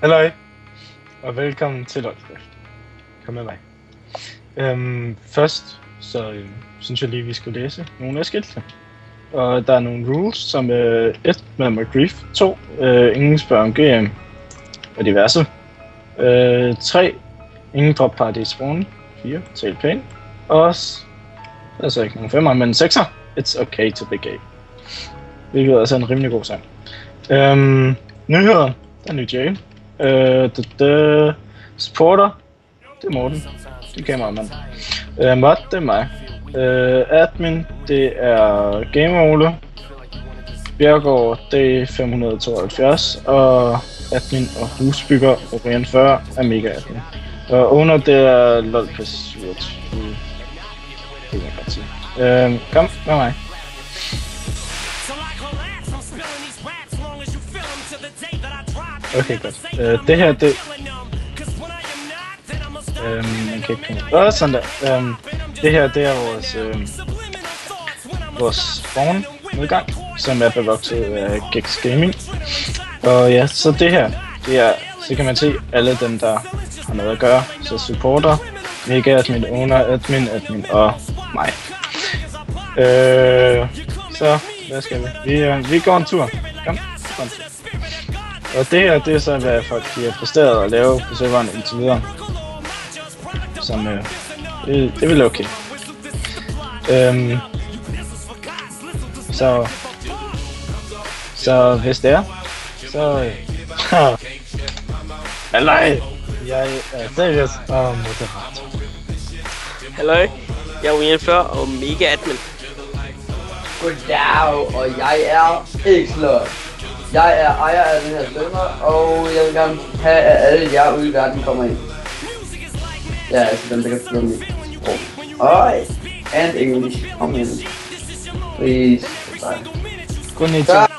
Halløj, og velkommen til Lolcraft. Kom med mig. Først så synes jeg lige, vi skulle læse nogle af skiltene. Og der er nogle rules, som 1 med McGrief, 2 ingen spørger om GM og diverse, 3 ingen drop party i spawn, 4 tal pæn, og altså ikke nogen 5'er, men 6'er, it's okay to be gay. Hvilket er altså en rimelig god sang. Nyheder, der er ny Jay. Supporter, det er Morten, det er kameramand. Mod, det er mig. Admin, det er Gamer-Ole. Bjergård, det er 572. Og admin og husbygger, Orion 40, er mega admin. Og owner, det er Lolcraft. Det kan jeg godt sige. Kom med mig. Okay, godt. Det her, det... man kan ikke komme... sådan der. Det her, det er vores spawn nedgang, som er bevokset af Gex Gaming. Og ja, så det her, det er, så kan man se alle dem, der har noget at gøre. Så supporter, mega admin, owner, admin og mig. Så, hvad skal vi? Vi går en tur. Kom. Og det her, det er så, hvad folk har præsteret at lave på serveren indtil videre. Som, det er vel okay. Så hvis det er, så... Halløj! Jeg er Darius og moderator. Halløj! Jeg er Orion 40 og mega admin. Goddag, og jeg er Xlot. Jeg er ejer af den her server, og jeg vil gerne have, at alle jer ude i verden kommer ind. Ja, altså dem, der kan forstå mit sprog. And English, kom ind. Please. Bye. Godnat.